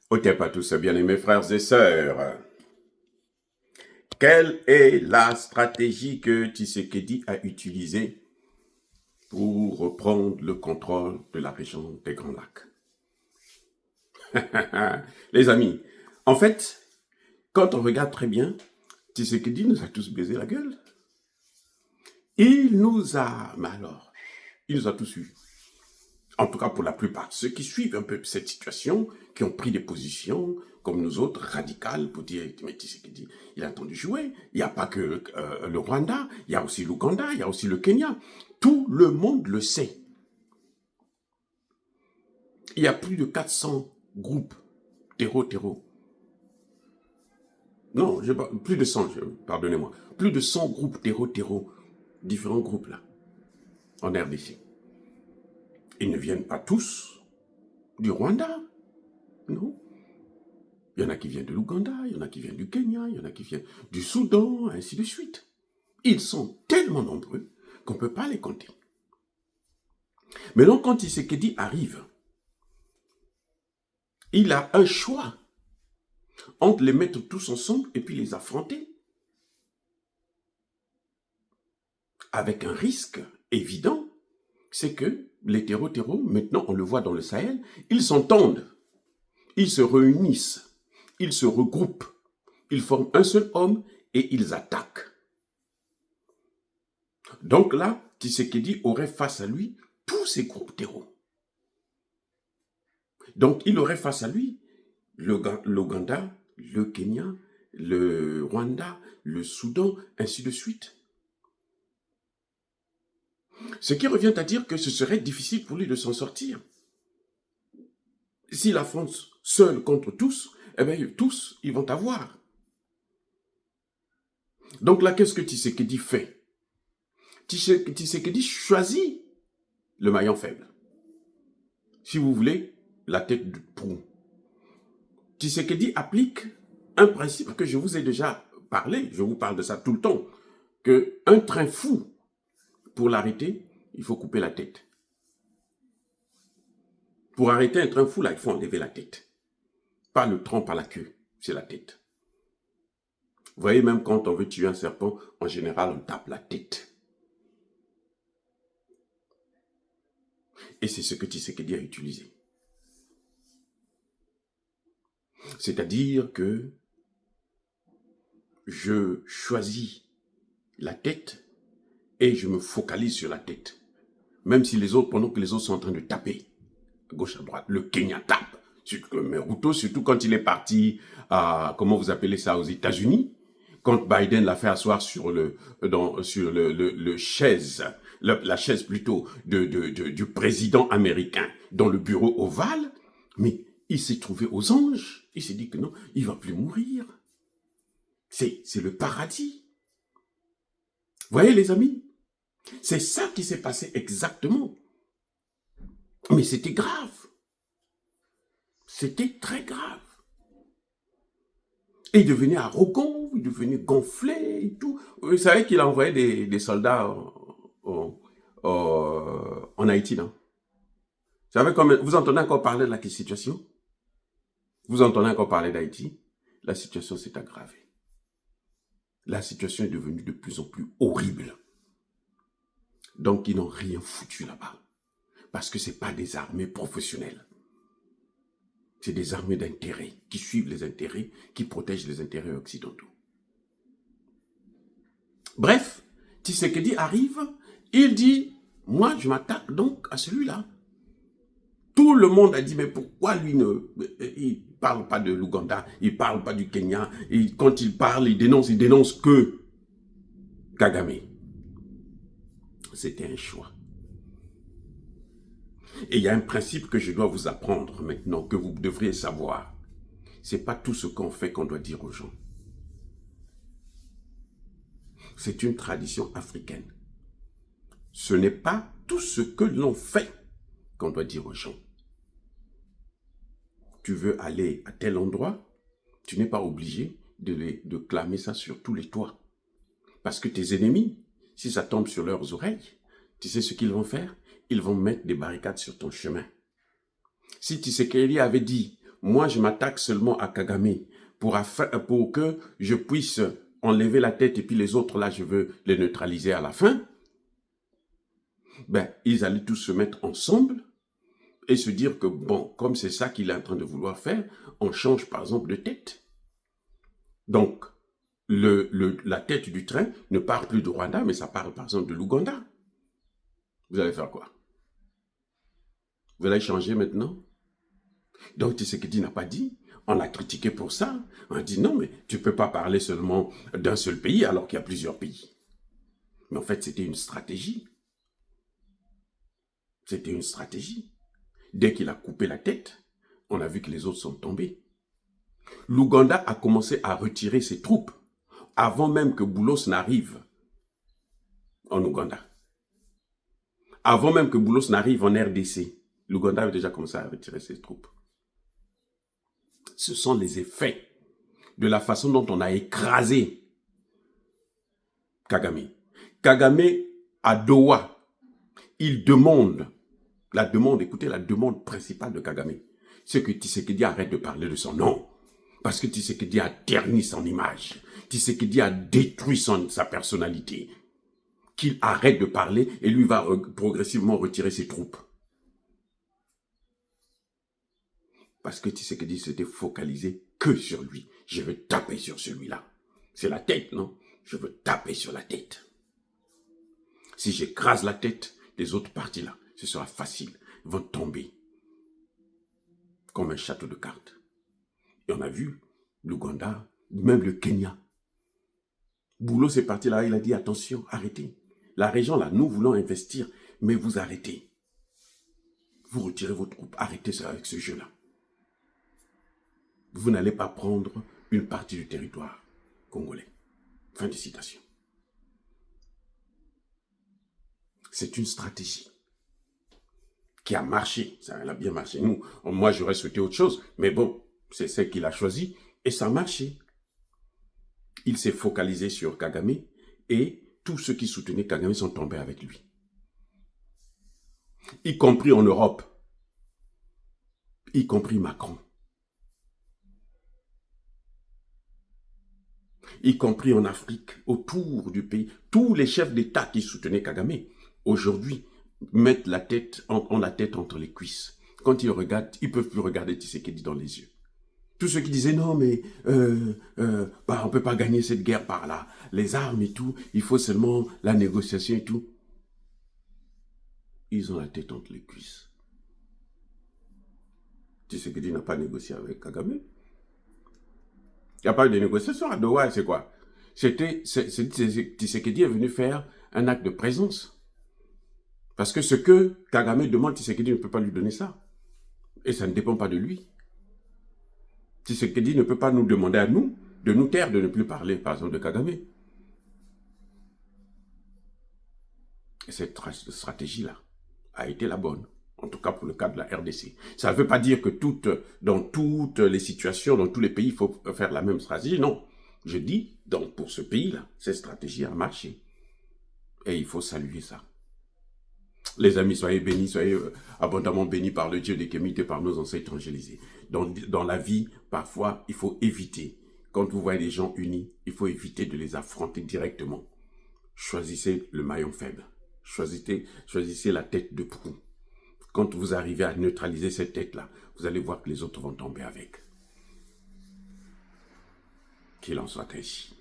Otep à tous, bien-aimés frères et sœurs. Quelle est la stratégie que Tshisekedi a utilisée pour reprendre le contrôle de la région des Grands Lacs? Les amis, en fait, quand on regarde très bien, Tshisekedi nous a tous baisé la gueule. Il nous a, mais alors, il nous a tous eu. En tout cas pour la plupart. Ceux qui suivent un peu cette situation, qui ont pris des positions, comme nous autres, radicales, pour dire, mais Tshisekedi, il a entendu jouer. Il n'y a pas que le Rwanda, il y a aussi l'Ouganda, il y a aussi le Kenya. Tout le monde le sait. Il y a plus de 400 groupes terreau. Non, plus de 100, pardonnez-moi. Plus de 100 groupes terreau, différents groupes là, en RDC. Ils ne viennent pas tous du Rwanda, non. Il y en a qui viennent de l'Ouganda, il y en a qui viennent du Kenya, il y en a qui viennent du Soudan, ainsi de suite. Ils sont tellement nombreux qu'on ne peut pas les compter. Mais donc, quand Tshisekedi arrive, il a un choix entre les mettre tous ensemble et puis les affronter. Avec un risque évident, c'est que les terreau, maintenant on le voit dans le Sahel, ils s'entendent, ils se réunissent, ils se regroupent, ils forment un seul homme et ils attaquent. Donc là, Tshisekedi aurait face à lui tous ces groupes terreau. Donc il aurait face à lui l'Ouganda, le Kenya, le Rwanda, le Soudan, ainsi de suite. Ce qui revient à dire que ce serait difficile pour lui de s'en sortir. S'il affronte seul contre tous, eh bien tous, ils vont avoir. Donc là, qu'est-ce que Tshisekedi fait? Tshisekedi choisit le maillon faible. Si vous voulez, la tête du prou. Tshisekedi applique un principe que je vous ai déjà parlé, je vous parle de ça tout le temps, qu'un train fou, pour l'arrêter, il faut couper la tête. Pour arrêter un train fou, là, il faut enlever la tête. Pas le tronc, pas la queue, c'est la tête. Vous voyez, même quand on veut tuer un serpent, en général, on tape la tête. Et c'est ce que Tshisekedi a utilisé. C'est-à-dire que je choisis la tête et je me focalise sur la tête. Même si les autres, pendant que les autres sont en train de taper, à gauche, à droite, le Kenya tape. Mais Ruto, surtout quand il est parti, comment vous appelez ça, aux États-Unis, quand Biden l'a fait asseoir sur le chaise, la chaise plutôt du président américain dans le bureau ovale, mais il s'est trouvé aux anges. Il s'est dit que non, il ne va plus mourir. C'est le paradis. Vous voyez les amis? C'est ça qui s'est passé exactement. Mais c'était grave. C'était très grave. Et il devenait arrogant, il devenait gonflé et tout. Vous savez qu'il a envoyé des soldats en Haïti, non? Vous entendez encore parler de la situation? Vous entendez encore parler d'Haïti? La situation s'est aggravée. La situation est devenue de plus en plus horrible. Donc, ils n'ont rien foutu là-bas. Parce que ce n'est pas des armées professionnelles. C'est des armées d'intérêt qui suivent les intérêts, qui protègent les intérêts occidentaux. Bref, Tshisekedi arrive, il dit, moi je m'attaque donc à celui-là. Tout le monde a dit, mais pourquoi lui il ne parle pas de l'Ouganda, il ne parle pas du Kenya, et quand il parle, il dénonce que Kagame. C'était un choix. Et il y a un principe que je dois vous apprendre maintenant, que vous devriez savoir. Ce n'est pas tout ce qu'on fait qu'on doit dire aux gens. C'est une tradition africaine. Ce n'est pas tout ce que l'on fait qu'on doit dire aux gens. Tu veux aller à tel endroit, tu n'es pas obligé de clamer ça sur tous les toits. Parce que tes ennemis, si ça tombe sur leurs oreilles, tu sais ce qu'ils vont faire? Ils vont mettre des barricades sur ton chemin. Si Tshisekedi avait dit, moi je m'attaque seulement à Kagame pour que je puisse enlever la tête et puis les autres là, je veux les neutraliser à la fin, ben, ils allaient tous se mettre ensemble et se dire que bon, comme c'est ça qu'il est en train de vouloir faire, on change par exemple de tête. Donc, la tête du train ne part plus du Rwanda, mais ça part par exemple de l'Ouganda. Vous allez faire quoi? Vous allez changer maintenant? Donc, Tshisekedi n'a pas dit. On l'a critiqué pour ça. On a dit non, mais tu ne peux pas parler seulement d'un seul pays alors qu'il y a plusieurs pays. Mais en fait, c'était une stratégie. C'était une stratégie. Dès qu'il a coupé la tête, on a vu que les autres sont tombés. L'Ouganda a commencé à retirer ses troupes avant même que Boulos n'arrive en Ouganda. Avant même que Boulos n'arrive en RDC, l'Ouganda avait déjà commencé à retirer ses troupes. Ce sont les effets de la façon dont on a écrasé Kagame. Kagame, à Doha, il demande, écoutez, la demande principale de Kagame, c'est que Tshisekedi arrête de parler de son nom. Parce que Tshisekedi a terni son image. Tshisekedi a détruit sa personnalité. Qu'il arrête de parler et lui va progressivement retirer ses troupes. Parce que Tshisekedi s'était focalisé que sur lui. Je veux taper sur celui-là. C'est la tête, non? Je veux taper sur la tête. Si j'écrase la tête des autres parties là, ce sera facile. Ils vont tomber comme un château de cartes. Et on a vu l'Ouganda, même le Kenya. Boulot, c'est parti là, il a dit attention, arrêtez. La région là, nous voulons investir, mais vous arrêtez. Vous retirez vos troupes, arrêtez ça avec ce jeu-là. Vous n'allez pas prendre une partie du territoire congolais. Fin de citation. C'est une stratégie qui a marché. Ça a bien marché. Nous, moi, j'aurais souhaité autre chose, mais bon, c'est celle qu'il a choisie et ça a marché. Il s'est focalisé sur Kagame et tous ceux qui soutenaient Kagame sont tombés avec lui. Y compris en Europe. Y compris Macron. Y compris en Afrique, autour du pays. Tous les chefs d'État qui soutenaient Kagame, aujourd'hui, mettent la tête, ont la tête entre les cuisses. Quand ils regardent, ils ne peuvent plus regarder Tshisekedi dans les yeux. Tous ceux qui disaient non, mais on ne peut pas gagner cette guerre par là. Les armes et tout, il faut seulement la négociation et tout. Ils ont la tête entre les cuisses. Tshisekedi n'a pas négocié avec Kagame. Il n'y a pas eu de négociation à Doha, c'est quoi? Tshisekedi est venu faire un acte de présence. Parce que ce que Kagame demande, Tshisekedi ne peut pas lui donner ça. Et ça ne dépend pas de lui. Tshisekedi ne peut pas nous demander à nous de nous taire, de ne plus parler, par exemple, de Kagame. Et cette stratégie-là a été la bonne, en tout cas pour le cas de la RDC. Ça ne veut pas dire que dans toutes les situations, dans tous les pays, il faut faire la même stratégie, non. Je dis, donc pour ce pays-là, cette stratégie a marché. Et il faut saluer ça. Les amis, soyez bénis, soyez abondamment bénis par le Dieu des Kémites et par nos ancêtres évangélisés. Dans la vie, parfois, il faut éviter. Quand vous voyez des gens unis, il faut éviter de les affronter directement. Choisissez le maillon faible. Choisissez la tête de proue. Quand vous arrivez à neutraliser cette tête-là, vous allez voir que les autres vont tomber avec. Qu'il en soit ainsi.